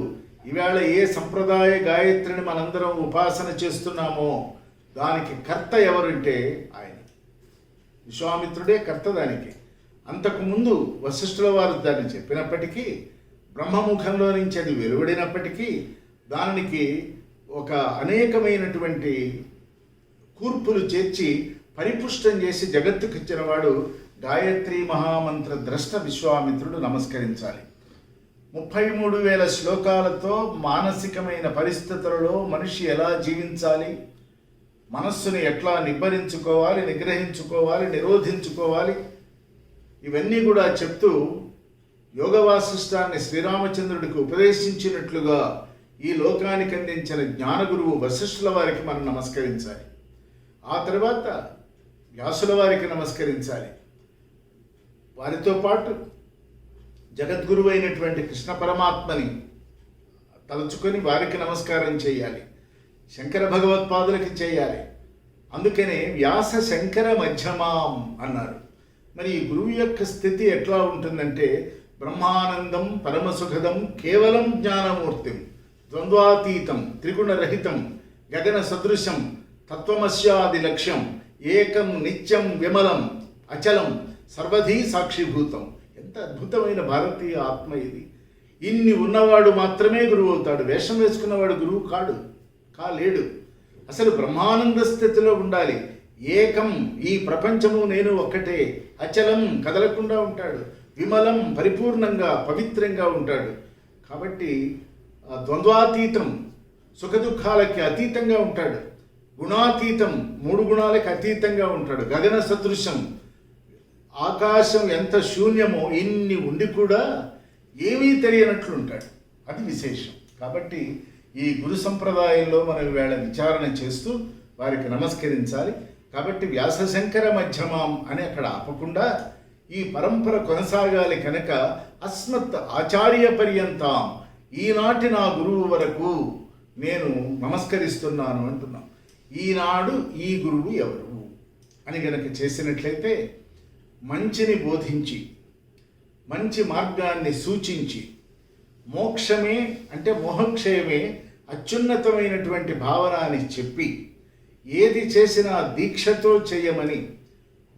ఈవేళ ఏ సంప్రదాయ గాయత్రిని మనందరం ఉపాసన చేస్తున్నామో దానికి కర్త ఎవరంటే ఆయన. విశ్వామిత్రుడే కర్త దానికి. అంతకుముందు వశిష్ఠుల వారు దాన్ని చెప్పినప్పటికీ, బ్రహ్మముఖంలో నుంచి అది వెలువడినప్పటికీ దానికి ఒక అనేకమైనటువంటి కూర్పులు చేర్చి పరిపుష్టం చేసి జగత్తుకు ఇచ్చినవాడు గాయత్రి మహామంత్ర ద్రష్ట విశ్వామిత్రుడు. నమస్కరించాలి. 33,000 శ్లోకాలతో మానసికమైన పరిస్థితులలో మనిషి ఎలా జీవించాలి, మనస్సుని ఎట్లా నిబ్బరించుకోవాలి, నిగ్రహించుకోవాలి, నిరోధించుకోవాలి, ఇవన్నీ కూడా చెప్తూ యోగ వాసిష్టాన్ని శ్రీరామచంద్రుడికి ఉపదేశించినట్లుగా ఈ లోకానికి అందించిన జ్ఞానగురువు వశిష్ఠుల వారికి మనం నమస్కరించాలి. ఆ తర్వాత వ్యాసుల వారికి నమస్కరించాలి. వారితో పాటు జగద్గురువు అయినటువంటి కృష్ణ పరమాత్మని తలుచుకొని వారికి నమస్కారం చేయాలి. శంకర భగవత్పాదులకి చేయాలి. అందుకనే వ్యాస శంకర మధ్యమాం అన్నారు. మరి ఈ గురువు యొక్క స్థితి ఎట్లా ఉంటుందంటే బ్రహ్మానందం పరమసుఖదం కేవలం జ్ఞానమూర్తిం ద్వంద్వాతీతం త్రిగుణరహితం గగన సదృశం తత్వమస్యాది లక్ష్యం ఏకం నిత్యం విమలం అచలం సర్వధీ సాక్షిభూతం. ఎంత అద్భుతమైన భారతీయ ఆత్మ ఇది. ఇన్ని ఉన్నవాడు మాత్రమే గురువు అవుతాడు. వేషం వేసుకున్నవాడు గురువు కాలేడు. అసలు బ్రహ్మానంద స్థితిలో ఉండాలి. ఏకం, ఈ ప్రపంచము నేను ఒక్కటే. అచలం, కదలకుండా ఉంటాడు. విమలం, పరిపూర్ణంగా పవిత్రంగా ఉంటాడు. కాబట్టి ద్వంద్వాతీతం, సుఖదుఖాలకి అతీతంగా ఉంటాడు. గుణాతీతం, 3 గుణాలకి అతీతంగా ఉంటాడు. గగన సదృశం, ఆకాశం ఎంత శూన్యమో ఇన్ని ఉండి కూడా ఏమీ తెలియనట్లు ఉంటాడు. అది విశేషం. కాబట్టి ఈ గురు సంప్రదాయంలో మనం ఈవేళ విచారణ చేస్తూ వారికి నమస్కరించాలి. కాబట్టి వ్యాసశంకర మధ్యమాం అని అక్కడ ఆపకుండా ఈ పరంపర కొనసాగాలి కనుక అస్మత్ ఆచార్య పర్యంతం, ఈనాటి నా గురువు వరకు నేను నమస్కరిస్తున్నాను అంటున్నాం. ఈనాడు ఈ గురువు ఎవరు అని గనక చేసినట్లయితే మంచిని బోధించి మంచి మార్గాన్ని సూచించి మోక్షమే అంటే మోహక్షయమే అత్యున్నతమైనటువంటి భావన అని చెప్పి ఏది చేసినా దీక్షతో చేయమని,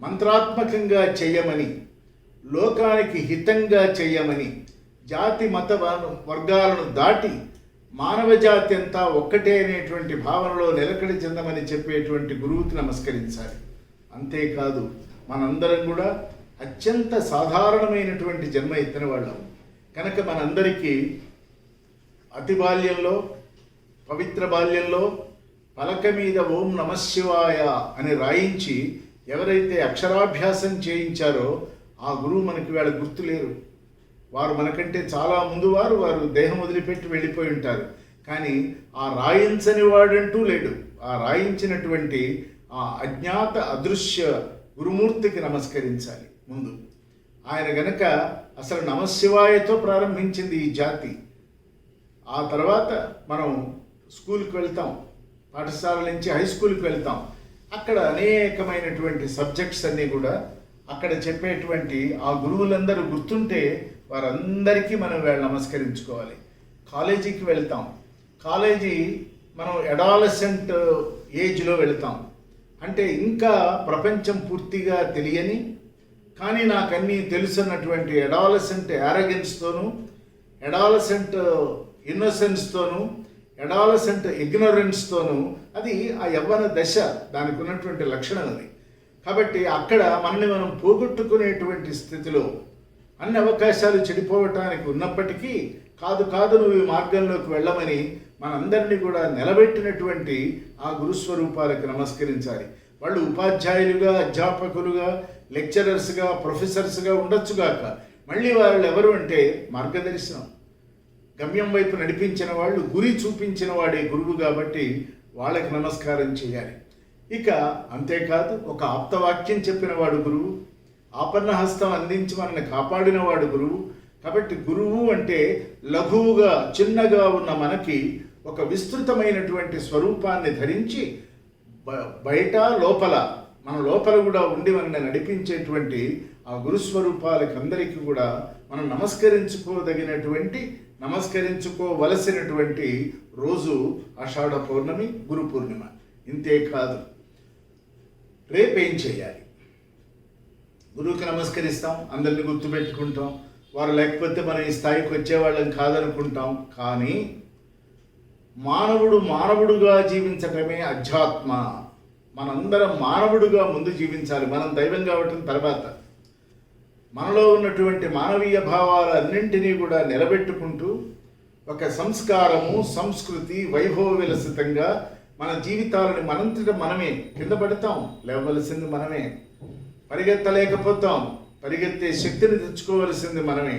మంత్రాత్మకంగా చేయమని, లోకానికి హితంగా చేయమని, జాతి మత వర్గాలను దాటి మానవ జాతి అంతా ఒక్కటే అనేటువంటి భావనలో నిలకడ చెందమని చెప్పేటువంటి గురువుకి నమస్కరించాలి. అంతేకాదు మనందరం కూడా అత్యంత సాధారణమైనటువంటి జన్మ ఎత్తిన వాళ్ళం కనుక మనందరికీ అతి బాల్యంలో, పవిత్ర బాల్యంలో పలక మీద ఓం నమశివాయ అని రాయించి ఎవరైతే అక్షరాభ్యాసం చేయించారో ఆ గురువు మనకి వేళ గుర్తులేరు. వారు మనకంటే చాలా ముందు వారు దేహం వదిలిపెట్టి వెళ్ళిపోయి ఉంటారు. కానీ ఆ రాయించని వాడంటూ లేడు. ఆ రాయించినటువంటి ఆ అజ్ఞాత అదృశ్య గురుమూర్తికి నమస్కరించాలి ముందు. ఆయన గనక అసలు నమశివాయతో ప్రారంభించింది ఈ జాతి. ఆ తర్వాత మనం స్కూల్కి వెళ్తాం, పాఠశాల నుంచి హై స్కూల్కి వెళ్తాం. అక్కడ అనేకమైనటువంటి సబ్జెక్ట్స్ అన్నీ కూడా అక్కడ చెప్పేటువంటి ఆ గురువులందరూ గుర్తుంటే వారందరికీ మనం వీళ్ళు నమస్కరించుకోవాలి. కాలేజీకి వెళ్తాం, కాలేజీ మనం అడాలసెంట్ ఏజ్లో వెళ్తాం. అంటే ఇంకా ప్రపంచం పూర్తిగా తెలియని కానీ నాకన్నీ తెలుసున్నటువంటి అడాలసెంట్ యారగెన్స్తోనూ, అడాలసెంట్ ఇన్నోసెన్స్తోనూ, అడాలసెంట్ ఇగ్నోరెన్స్తోనూ, అది ఆ యవ్వన దశ, దానికి ఉన్నటువంటి లక్షణం అది. కాబట్టి అక్కడ మనల్ని మనం పోగొట్టుకునేటువంటి స్థితిలో అన్ని అవకాశాలు చెడిపోవటానికి ఉన్నప్పటికీ కాదు నువ్వు ఈ మార్గంలోకి వెళ్ళమని మనందరినీ కూడా నిలబెట్టినటువంటి ఆ గురుస్వరూపాలకు నమస్కరించాలి. వాళ్ళు ఉపాధ్యాయులుగా, అధ్యాపకులుగా, లెక్చరర్స్గా, ప్రొఫెసర్స్గా ఉండొచ్చుగాక, మళ్ళీ వాళ్ళు ఎవరు అంటే మార్గదర్శనం, గమ్యం వైపు నడిపించిన వాళ్ళు, గురి చూపించిన వాడే గురువు. కాబట్టి వాళ్ళకి నమస్కారం చేయాలి. ఇక అంతేకాదు ఒక ఆప్తవాక్యం చెప్పిన వాడు గురువు, ఆపన్నహస్తం అందించి మనల్ని కాపాడిన వాడు గురువు. కాబట్టి గురువు అంటే లఘువుగా చిన్నగా ఉన్న మనకి ఒక విస్తృతమైనటువంటి స్వరూపాన్ని ధరించి బయట లోపల మన లోపల కూడా ఉండి మనల్ని నడిపించేటువంటి ఆ గురుస్వరూపాలకు అందరికీ కూడా మనం నమస్కరించుకోవలసినటువంటి రోజు ఆషాఢ పౌర్ణమి, గురు పూర్ణిమ. ఇంతేకాదు రేపేం చేయాలి? గురువుకి నమస్కరిస్తాం, అందరిని గుర్తుపెట్టుకుంటాం, వారు లేకపోతే మనం ఈ స్థాయికి వచ్చేవాళ్ళం కాదనుకుంటాం. కానీ మానవుడుగా జీవించటమే అధ్యాత్మ. మనందరం మానవుడుగా ముందు జీవించాలి. మనం దైవం కావటం తర్వాత. మనలో ఉన్నటువంటి మానవీయ భావాలన్నింటినీ కూడా నిలబెట్టుకుంటూ ఒక సంస్కారము, సంస్కృతి, వైభవ విలసితంగా మన జీవితాలను మనంతట మనమే కింద పడతాం, లేవవలసింది మనమే, పరిగెత్తలేకపోతాం, పరిగెత్తే శక్తిని తెచ్చుకోవలసింది మనమే,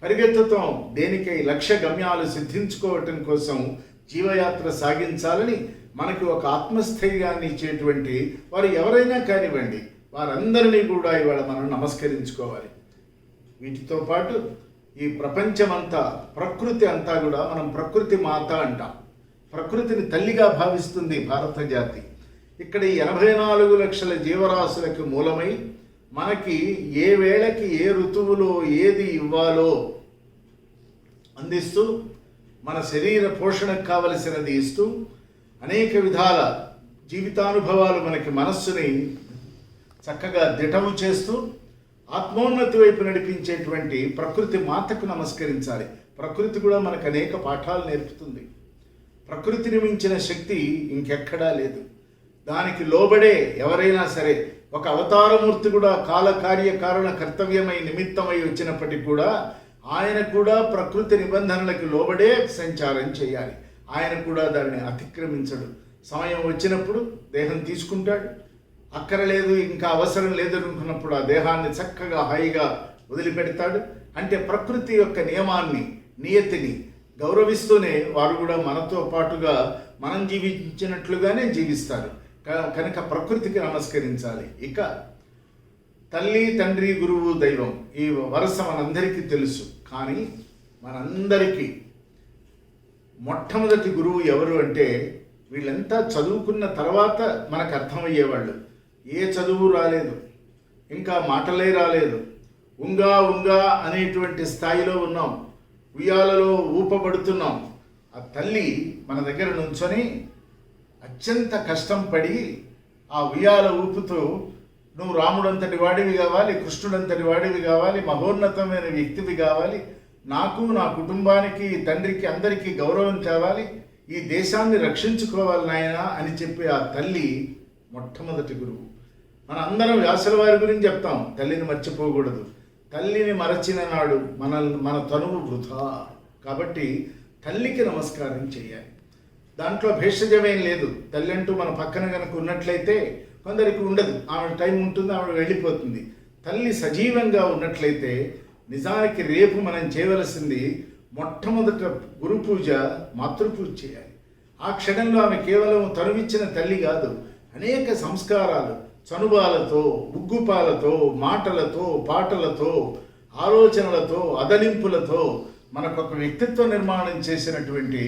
పరిగెత్తుతాం దేనికై లక్ష్య గమ్యాలు సిద్ధించుకోవటం కోసం జీవయాత్ర సాగించాలని మనకి ఒక ఆత్మస్థైర్యాన్ని ఇచ్చేటువంటి వారు ఎవరైనా కానివ్వండి, వారందరినీ కూడా ఇవాళ మనం నమస్కరించుకోవాలి. వీటితో పాటు ఈ ప్రపంచమంతా, ప్రకృతి అంతా కూడా మనం ప్రకృతి మాత అంటాం. ప్రకృతిని తల్లిగా భావిస్తుంది భారత జాతి. ఇక్కడ 84 లక్షల జీవరాశులకు మూలమై మనకి ఏ వేళకి ఏ ఋతువులో ఏది ఇవ్వాలో అందిస్తూ, మన శరీర పోషణకు కావలసినది ఇస్తూ, అనేక విధాల జీవితానుభవాలు మనకి మనస్సుని చక్కగా దిటము చేస్తూ ఆత్మోన్నతి వైపు నడిపించేటువంటి ప్రకృతి మాతకు నమస్కరించాలి. ప్రకృతి కూడా మనకు అనేక పాఠాలు నేర్పుతుంది. ప్రకృతిని మించిన శక్తి ఇంకెక్కడా లేదు. దానికి లోబడే ఎవరైనా సరే, ఒక అవతారమూర్తి కూడా కాలకార్యకారణ కర్తవ్యమై నిమిత్తమై వచ్చినప్పటికీ కూడా ఆయన కూడా ప్రకృతి నిబంధనలకు లోబడే సంచారం చేయాలి. ఆయన కూడా దానిని అతిక్రమించడు. సమయం వచ్చినప్పుడు దేహం తీసుకుంటాడు, అక్కరలేదు ఇంకా అవసరం లేదు అనుకున్నప్పుడు ఆ దేహాన్ని చక్కగా హాయిగా వదిలిపెడతాడు. అంటే ప్రకృతి యొక్క నియమాన్ని, నియతిని గౌరవిస్తూనే వారు కూడా మనతో పాటుగా మనం జీవించినట్లుగానే జీవిస్తారు. కనుక ప్రకృతికి నమస్కరించాలి. ఇక తల్లి, తండ్రి, గురువు, దైవం ఈ వరుస మనందరికీ తెలుసు. కానీ మనందరికీ మొట్టమొదటి గురువు ఎవరు అంటే, వీళ్ళంతా చదువుకున్న తర్వాత మనకు అర్థమయ్యేవాళ్ళు. ఏ చదువు రాలేదు, ఇంకా మాటలే రాలేదు, ఉంగా అనేటువంటి స్థాయిలో ఉన్నాం, ఉయ్యాలలో ఊపబడుతున్నాం. ఆ తల్లి మన దగ్గర నుంచొని అత్యంత కష్టం పడి ఆ ఉయ్యాల ఊపుతూ, నువ్వు రాముడంతటి వాడివి కావాలి, కృష్ణుడంతటి వాడివి కావాలి, మహోన్నతమైన వ్యక్తివి కావాలి, నాకు, నా కుటుంబానికి, తండ్రికి, అందరికీ గౌరవం కావాలి, ఈ దేశాన్ని రక్షించుకోవాలి నాయనా అని చెప్పి ఆ తల్లి మొట్టమొదటి గురువు. మన అందరం వ్యాసుల వారి గురించి చెప్తాం, తల్లిని మర్చిపోకూడదు. తల్లిని మరచిన నాడు మన తనువు వృధా. కాబట్టి తల్లికి నమస్కారం చేయాలి. దాంట్లో భేషజమేం లేదు. తల్లి అంటూ మన పక్కన కనుక ఉన్నట్లయితే కొందరికి ఉండదు, ఆమె టైం ఉంటుంది, ఆమె వెళ్ళిపోతుంది. తల్లి సజీవంగా ఉన్నట్లయితే నిజానికి రేపు మనం చేయవలసింది మొట్టమొదట గురు పూజ, మాతృపూజ చేయాలి. ఆ క్షణంలో ఆమె కేవలం తనువిచ్చిన తల్లి కాదు, అనేక సంస్కారాలు, చనుబాలతో, ఉగ్గుపాలతో, మాటలతో, పాటలతో, ఆలోచనలతో, అదలింపులతో మనకొక వ్యక్తిత్వ నిర్మాణం చేసినటువంటి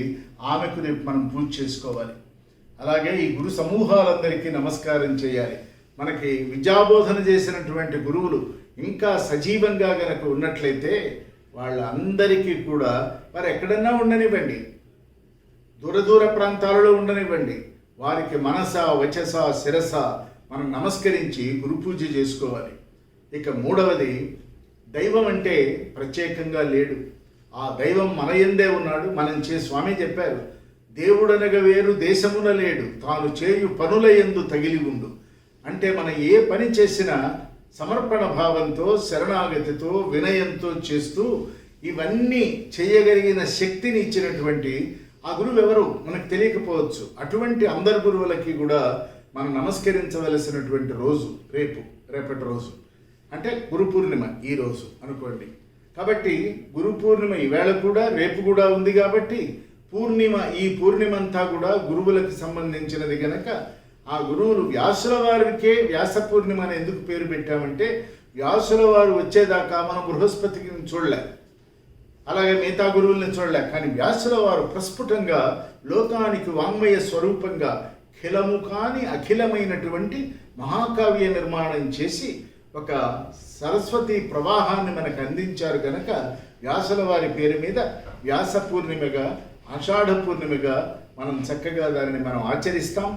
ఆమెకు రేపు మనం పూజ చేసుకోవాలి. అలాగే ఈ గురు సమూహాలందరికీ నమస్కారం చేయాలి. మనకి విద్యాబోధన చేసినటువంటి గురువులు ఇంకా సజీవంగా గనక ఉన్నట్లయితే వాళ్ళందరికీ కూడా వారు ఎక్కడన్నా ఉండనివ్వండి, దూర ప్రాంతాలలో ఉండనివ్వండి, వారికి మనస, వచస, శిరస మనం నమస్కరించి గురు పూజ చేసుకోవాలి. ఇక మూడవది, దైవం అంటే ప్రత్యేకంగా లేడు, ఆ దైవం మన యందే ఉన్నాడు. స్వామి చెప్పారు, దేవుడనగ వేరు దేశమున లేడు, తాను చేయు పనుల యందు తగిలి ఉండు. అంటే మనం ఏ పని చేసినా సమర్పణ భావంతో, శరణాగతితో, వినయంతో చేస్తూ ఇవన్నీ చేయగలిగిన శక్తిని ఇచ్చినటువంటి ఆ గురువు ఎవరు మనకు తెలియకపోవచ్చు. అటువంటి అందరి గురువులకి కూడా మనం నమస్కరించవలసినటువంటి రోజు రేపటి రోజు. అంటే గురు పూర్ణిమ ఈ రోజు అనుకోండి. కాబట్టి గురు పూర్ణిమ ఈవేళ కూడా, రేపు కూడా ఉంది. కాబట్టి ఈ పూర్ణిమ అంతా కూడా గురువులకు సంబంధించినది కనుక ఆ గురువులు వ్యాసుల వారికే వ్యాస పూర్ణిమ అని ఎందుకు పేరు పెట్టామంటే, వ్యాసుల వారు వచ్చేదాకా మనం బృహస్పతికి చూడలే, అలాగే మిగతా గురువుల్ని చూడలే. కానీ వ్యాసుల వారు ప్రస్ఫుటంగా లోకానికి వాంగ్మయ స్వరూపంగా ఖిలము కాని అఖిలమైనటువంటి మహాకావ్య నిర్మాణం చేసి ఒక సరస్వతి ప్రవాహాన్ని మనకు అందించారు కనుక వ్యాసుల వారి పేరు మీద వ్యాస పూర్ణిమగా, ఆషాఢ పూర్ణిమగా మనం చక్కగా దానిని మనం ఆచరిస్తాం.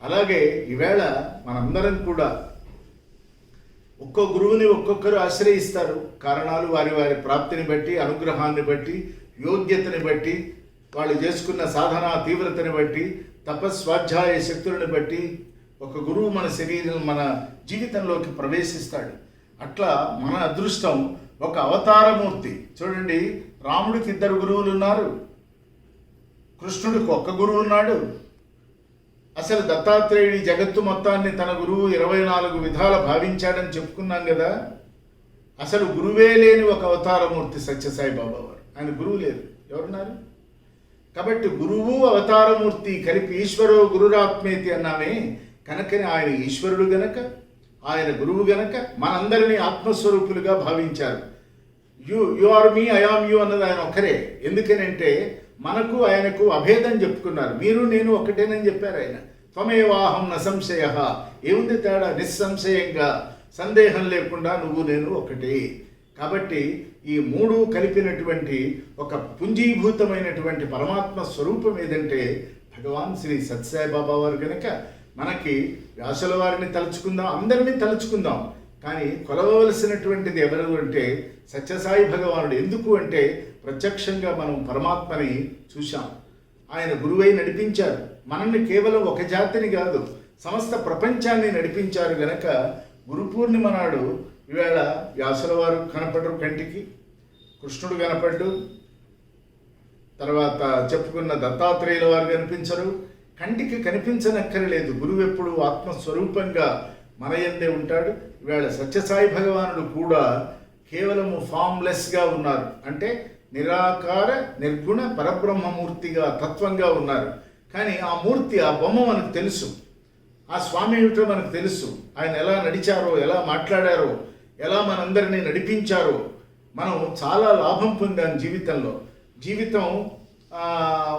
అలాగే ఈవేళ మనందరం కూడా ఒక్కో గురువుని ఒక్కొక్కరు ఆశ్రయిస్తారు. కారణాలు వారి వారి ప్రాప్తిని బట్టి, అనుగ్రహాన్ని బట్టి, యోగ్యతని బట్టి, వాళ్ళు చేసుకున్న సాధనా తీవ్రతని బట్టి, తపస్వాధ్యాయ శక్తులను బట్టి ఒక గురువు మన జీవితంలోకి ప్రవేశిస్తాడు. అట్లా మన అదృష్టం ఒక అవతారమూర్తి. చూడండి, రాముడికి 2 గురువులు ఉన్నారు, కృష్ణుడికి 1 గురువు ఉన్నాడు. అసలు దత్తాత్రేయుడి జగత్తు మొత్తాన్ని తన గురువు 24 విధాల భావించాడని చెప్పుకున్నాం కదా. అసలు గురువే లేని ఒక అవతారమూర్తి సత్యసాయి బాబా వారు. ఆయన గురువు లేరు, ఎవరున్నారు? కాబట్టి గురువు అవతారమూర్తి కలిపి ఈశ్వరో గురురాత్మేతి అన్నామే. కనుకని ఆయన ఈశ్వరుడు గనక, ఆయన గురువు గనక మనందరినీ ఆత్మస్వరూపులుగా భావించారు. You are me, I am you అన్నది ఆయన ఒక్కరే. ఎందుకనంటే మనకు ఆయనకు అభేదం చెప్పుకున్నారు. మీరు నేను ఒకటేనని చెప్పారు ఆయన. త్వమేవాహం న సంశయ. ఏముంది తేడా? నిస్సంశయంగా, సందేహం లేకుండా నువ్వు నేను ఒకటే. కాబట్టి ఈ 3 కలిపినటువంటి ఒక పుంజీభూతమైనటువంటి పరమాత్మ స్వరూపం ఏదంటే భగవాన్ శ్రీ సత్యసాయి బాబా వారు కనుక మనకి వ్యాసుల వారిని తలుచుకుందాం, అందరినీ తలుచుకుందాం. కానీ కొలవలసినటువంటిది ఎవరు అంటే సత్యసాయి భగవానుడు. ఎందుకు అంటే ప్రత్యక్షంగా మనం పరమాత్మని చూశాం. ఆయన గురువై నడిపించారు మనల్ని. కేవలం ఒక జాతిని కాదు, సమస్త ప్రపంచాన్ని నడిపించారు గనక గురు పూర్ణిమ నాడు ఈవేళ వ్యాసుల వారు కనపడరు కంటికి, కృష్ణుడు కనపడ్డు, తర్వాత చెప్పుకున్న దత్తాత్రేయుల వారు కనిపించరు. కంటికి కనిపించనక్కరలేదు. గురువు ఎప్పుడు ఆత్మస్వరూపంగా మన యందే ఉంటాడు. ఈవేళ సత్యసాయి భగవానుడు కూడా కేవలము ఫామ్లెస్గా ఉన్నారు. అంటే నిరాకార నిర్గుణ పరబ్రహ్మమూర్తిగా తత్వంగా ఉన్నారు. కానీ ఆ మూర్తి, ఆ బొమ్మ మనకు తెలుసు. ఆ స్వామి ఏమిటో మనకు తెలుసు. ఆయన ఎలా నడిచారో, ఎలా మాట్లాడారో, ఎలా మనందరినీ నడిపించారో. మనం చాలా లాభం పొందాం జీవితంలో. జీవితం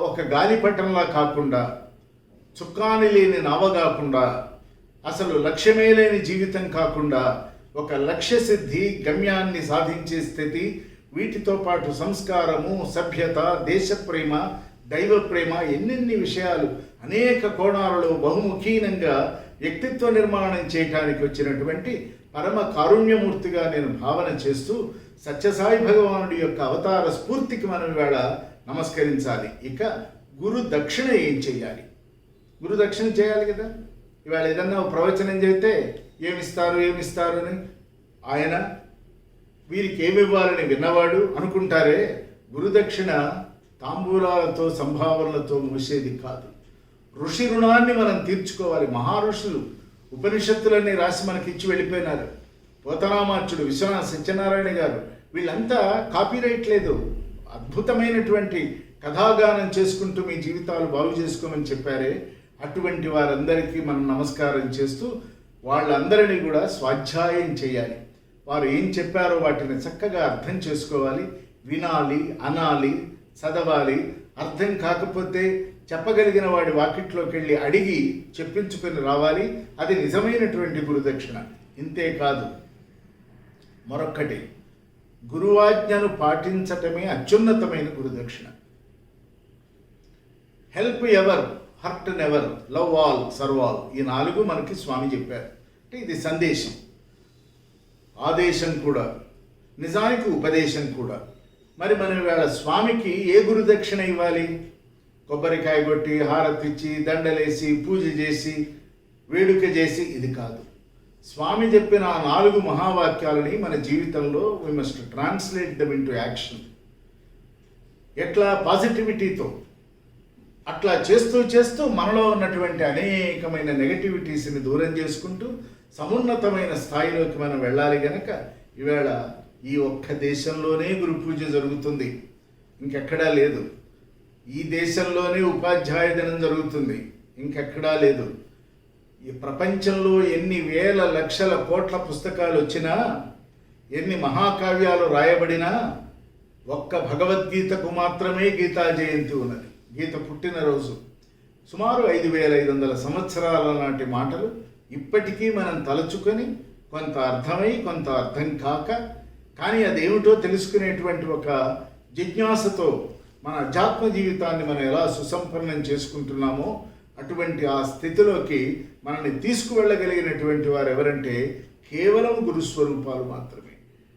ఒక గాలిపటంలా కాకుండా, చుక్కాని లేని నావ కాకుండా, అసలు లక్ష్యమే లేని జీవితం కాకుండా, ఒక లక్ష్య సిద్ధి, గమ్యాన్ని సాధించే స్థితి, వీటితో పాటు సంస్కారము, సభ్యత, దేశప్రేమ, దైవ ప్రేమ, ఎన్నెన్ని విషయాలు అనేక కోణాలలో బహుముఖీనంగా వ్యక్తిత్వ నిర్మాణం చేయడానికి వచ్చినటువంటి పరమ కారుణ్యమూర్తిగా నేను భావన చేస్తూ సత్యసాయి భగవానుడి యొక్క అవతార స్ఫూర్తికి మనం ఇవాళ నమస్కరించాలి. ఇక గురు దక్షిణ ఏం చేయాలి? గురు దక్షిణ చేయాలి కదా. ఇవాళ ఏదన్నా ప్రవచనం చేస్తే ఏమిస్తారు అని ఆయన వీరికి ఏమివ్వాలని విన్నవాడు అనుకుంటారే. గురుదక్షిణ తాంబూలాలతో సంభావనలతో మూసేది కాదు. ఋషి రుణాన్ని మనం తీర్చుకోవాలి. మహారుషులు ఉపనిషత్తులన్నీ రాసి మనకి ఇచ్చి వెళ్ళిపోయినారు. పోతనామాచ్యుడు, విశ్వనాథ సత్యనారాయణ గారు, వీళ్ళంతా కాపీరైట్ లేదు, అద్భుతమైనటువంటి కథాగానం చేసుకుంటూ మీ జీవితాలు బాగు చేసుకోమని చెప్పారే. అటువంటి వారందరికీ మనం నమస్కారం చేస్తూ వాళ్ళందరినీ కూడా స్వాధ్యాయం చేయాలి. వారు ఏం చెప్పారో వాటిని చక్కగా అర్థం చేసుకోవాలి, వినాలి, అనాలి, చదవాలి. అర్థం కాకపోతే చెప్పగలిగిన వాడి వాకిట్లోకి వెళ్ళి అడిగి చెప్పించుకొని రావాలి. అది నిజమైనటువంటి గురుదక్షిణ. ఇంతేకాదు, మరొక్కటి, గురువాజ్ఞను పాటించటమే అత్యున్నతమైన గురుదక్షిణ. Help ever, hurt never, love all, serve all. ఈ 4 మనకి స్వామి చెప్పారు. అంటే ఇది సందేశం, ఆదేశం కూడా, నిజానికి ఉపదేశం కూడా. మరి మనం ఇవాళ స్వామికి ఏ గురుదక్షిణ ఇవ్వాలి? కొబ్బరికాయ కొట్టి, హారతిచ్చి, దండలేసి, పూజ చేసి, వేడుక చేసి ఇది కాదు. స్వామి చెప్పిన ఆ 4 మహావాక్యాలని మన జీవితంలో we must translate dum into action. ఎట్లా? పాజిటివిటీతో. అట్లా చేస్తూ చేస్తూ మనలో ఉన్నటువంటి అనేకమైన నెగటివిటీస్ని దూరం చేసుకుంటూ సమున్నతమైన స్థాయిలోకి మనం వెళ్ళాలి. గనక ఈవేళ ఈ ఒక్క దేశంలోనే గురు పూజ జరుగుతుంది, ఇంకెక్కడా లేదు. ఈ దేశంలోనే ఉపాధ్యాయ దినం జరుగుతుంది, ఇంకెక్కడా లేదు. ఈ ప్రపంచంలో ఎన్ని వేల లక్షల కోట్ల పుస్తకాలు వచ్చినా, ఎన్ని మహాకావ్యాలు రాయబడినా, ఒక్క భగవద్గీతకు మాత్రమే గీతా జయంతి ఉన్నది. గీత పుట్టినరోజు. సుమారు 5500 సంవత్సరాల నాటి మాటలు ఇప్పటికీ మనం తలుచుకొని, కొంత అర్థమై కొంత అర్థం కాక, కానీ అదేమిటో తెలుసుకునేటువంటి ఒక జిజ్ఞాసతో మన అధ్యాత్మ జీవితాన్ని మనం ఎలా సుసంపన్నం చేసుకుంటున్నామో అటువంటి ఆ స్థితిలోకి మనల్ని తీసుకువెళ్ళగలిగినటువంటి వారు ఎవరంటే కేవలం గురుస్వరూపాలు మాత్రమే.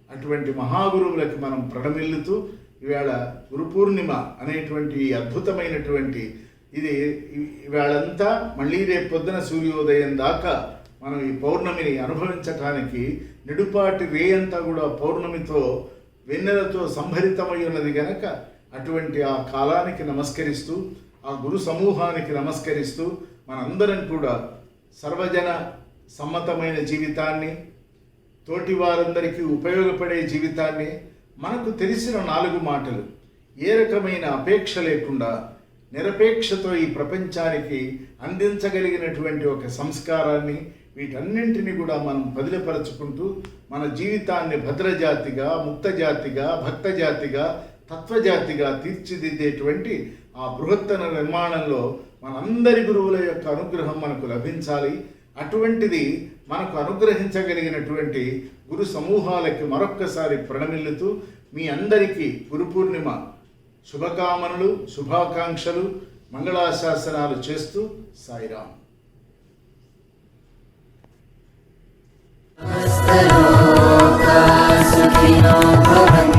అటువంటి మహాగురువులకి మనం ప్రణమిల్లుతూ ఈవేళ గురు పూర్ణిమ అనేటువంటి అద్భుతమైనటువంటి ఇది ఈవేళంతా మళ్ళీ రేపు పొద్దున సూర్యోదయం దాకా మనం ఈ పౌర్ణమిని అనుభవించటానికి నిడుపాటి రేయంతా కూడా పౌర్ణమితో వెన్నెలతో సంభరితమై ఉన్నది గనక అటువంటి ఆ కాలానికి నమస్కరిస్తూ, ఆ గురు సమూహానికి నమస్కరిస్తూ మనందరం కూడా సర్వజన సమ్మతమైన జీవితాన్ని, తోటి వారందరికీ ఉపయోగపడే జీవితాన్ని, మనకు తెలిసిన 4 మాటలు, ఏ రకమైన అపేక్ష లేకుండా నిరపేక్షతో ఈ ప్రపంచానికి అందించగలిగినటువంటి ఒక సంస్కారాన్ని, వీటన్నింటినీ కూడా మనం బదిలపరచుకుంటూ మన జీవితాన్ని భద్రజాతిగా, ముక్తజాతిగా, భక్తజాతిగా, తత్వజాతిగా తీర్చిదిద్దేటువంటి ఆ బృహత్తర నిర్మాణంలో మనందరి గురువుల యొక్క అనుగ్రహం మనకు లభించాలి. అటువంటిది మనకు అనుగ్రహించగలిగినటువంటి గురు సమూహాలకి మరొక్కసారి ప్రణమిల్లుతూ మీ అందరికీ గురు పూర్ణిమ శుభకామనలు, శుభాకాంక్షలు, మంగళాశాసనాలు చేస్తూ సాయిరాం. సమస్తలోకా సుఖినో భవంతు.